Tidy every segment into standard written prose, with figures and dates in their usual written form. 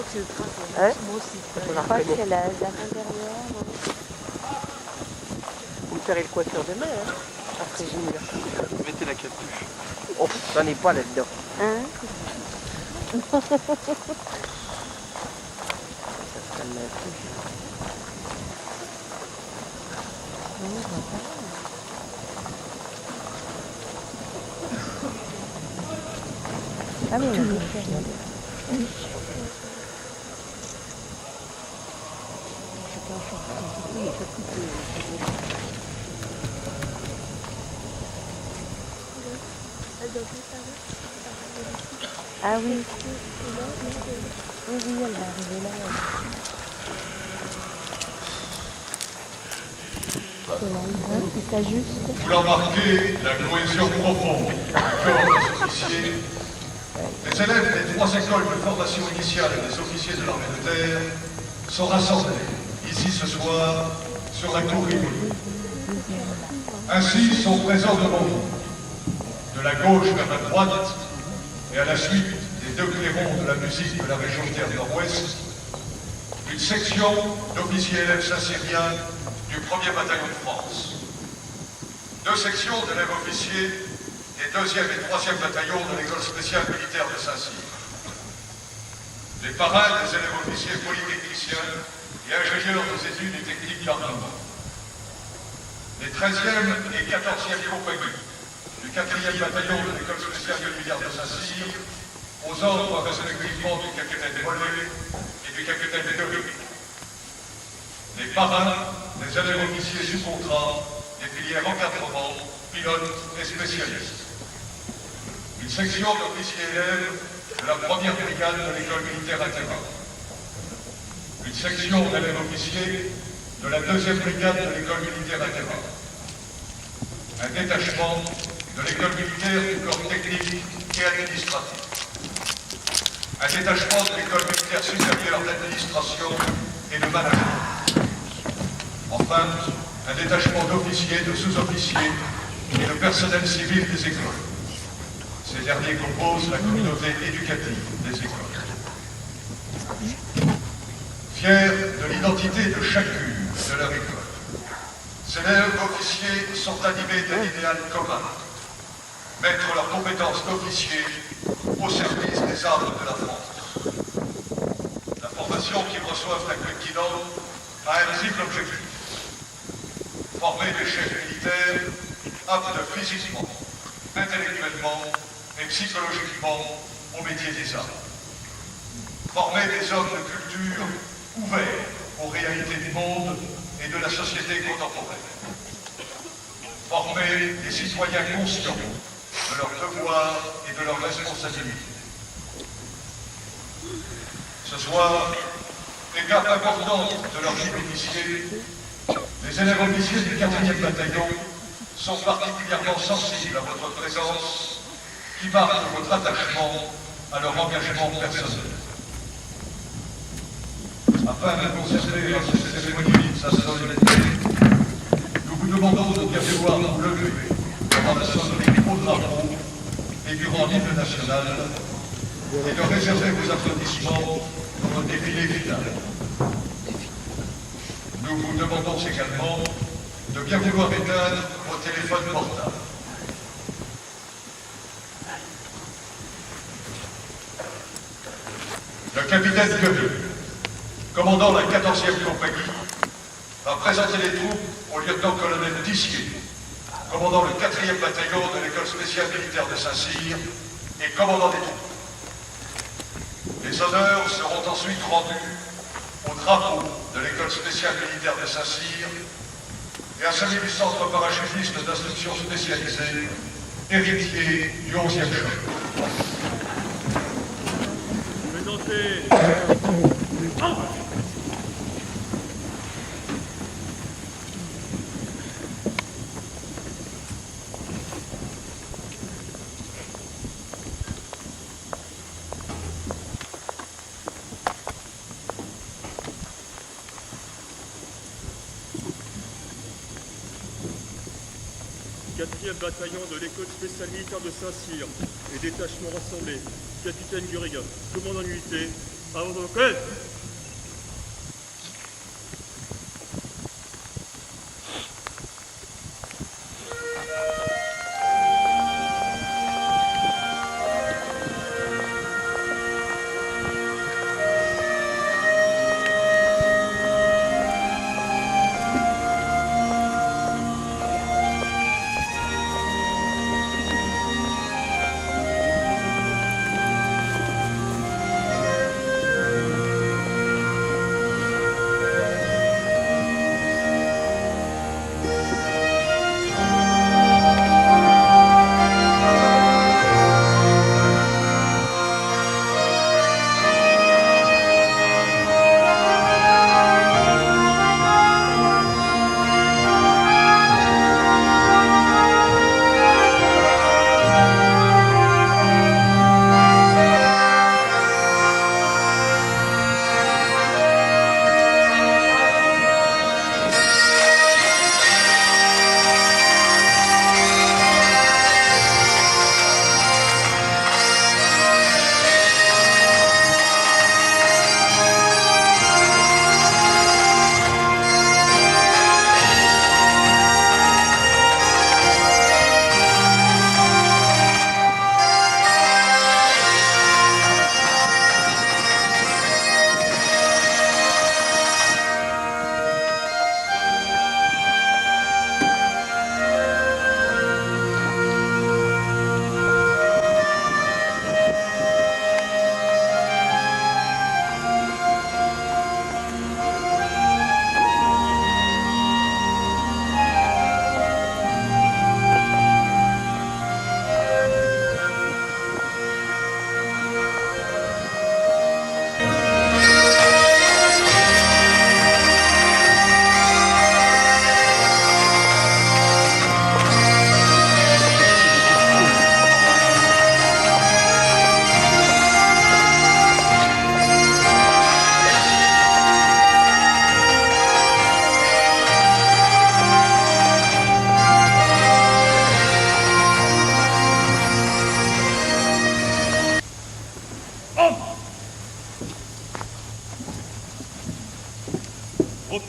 Hein? Moi aussi. Je crois que c'est la dernière. Vous me ferez le coiffeur demain, hein? Après Junior. Mettez la capuche. Oh, j'en ai pas là-dedans. Hein? Ça se calme un peu. Ah oui, ah oui. Oui, oui, elle va arriver là. C'est ça juste. Voulant marquer la cohésion profonde du corps des officiers, les élèves des 3 écoles de formation initiale des officiers de l'armée de terre sont rassemblés ici ce soir sur la cour Rivoli. Ainsi sont présents devant vous, de la gauche vers la droite et à la suite des 2 clairons de la musique de la région terre nord-ouest, une section d'officiers élèves saint-cyriens du 1er bataillon de France. 2 sections d'élèves officiers des 2e et 3e bataillons de l'école spéciale militaire de Saint-Cyr. Les parrains des élèves officiers polytechniciens et ingénieurs des études et techniques d'armement. Les 13e et 14e compagnies du 4e bataillon de l'école spéciale militaire de Saint-Cyr, aux ordres respectivement du capitaine Mollet et du capitaine Deguy. Les parrains des élèves officiers sous contrat des filières encadrement, pilotes et spécialistes. Une section d'officiers élèves de la 1e brigade de l'école militaire à terrain. Une section d'élèves officiers de la 2e brigade de l'école militaire à terrain. Un détachement de l'école militaire du corps technique et administratif. Un détachement de l'école militaire supérieure d'administration et de management. Enfin, un détachement d'officiers, de sous-officiers et de personnel civil des écoles. Ces derniers composent la communauté éducative des écoles. Fiers de l'identité de chacune de leur école, ces élèves officiers sont animés d'un idéal commun, mettre leurs compétences d'officiers au service des armes de la France. La formation qu'ils reçoivent à Clinton a un triple objectif. Former des chefs militaires aptes physiquement, intellectuellement et psychologiquement au métier des armes. Former des hommes de culture ouverts aux réalités du monde et de la société contemporaine. Former des citoyens conscients de leurs devoirs et de leurs responsabilités. Ce soir, étape importante de leur vie d'officier, les élèves officiers du 4e bataillon sont particulièrement sensibles à votre présence qui marque votre attachement à leur engagement personnel. Afin de conserver à cette cérémonie sa solennité, nous vous demandons de bien vouloir vous lever devant la sonnerie au drapeau et durant l'hymne national et de réserver vos applaudissements pour le défilé final. Nous vous demandons également de bien vouloir éteindre vos téléphones portables. Le capitaine Deguy, commandant la 14e compagnie, va présenter les troupes au lieutenant-colonel Tissier, commandant le 4e bataillon de l'école spéciale militaire de Saint-Cyr et commandant des troupes. Les honneurs seront ensuite rendus au drapeau de l'école spéciale militaire de Saint-Cyr et à celui du centre parachutiste d'instruction spécialisée, héritier du 11e choc. Quatrième bataillon de l'école spéciale militaire de Saint-Cyr et détachement rassemblé, capitaine Guriga, commandant unité, 싸우도록 해!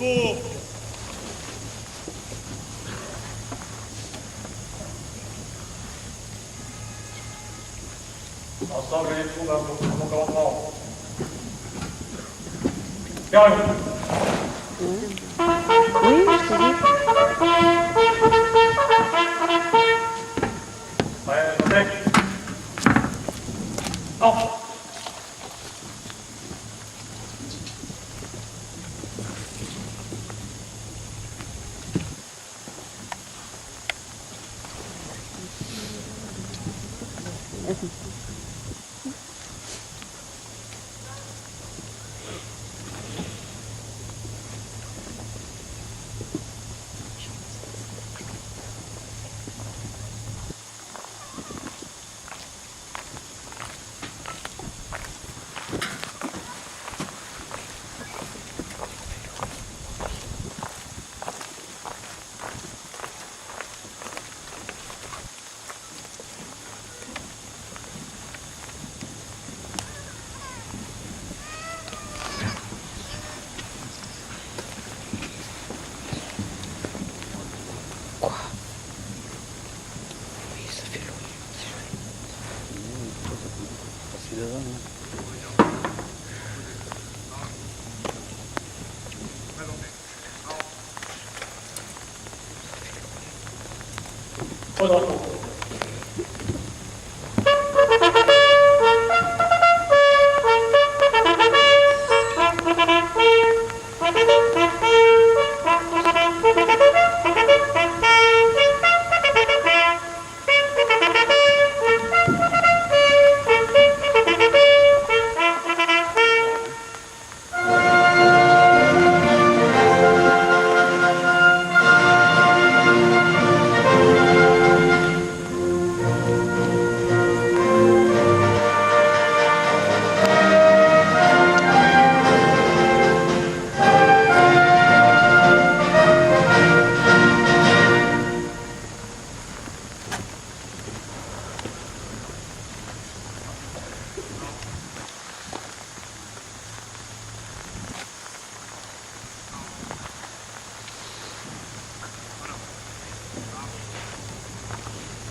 repos. Ensemble les troupes à mon commandement. Carré. Oui, je te dis. Ouais, ok. Non. Pas de repos.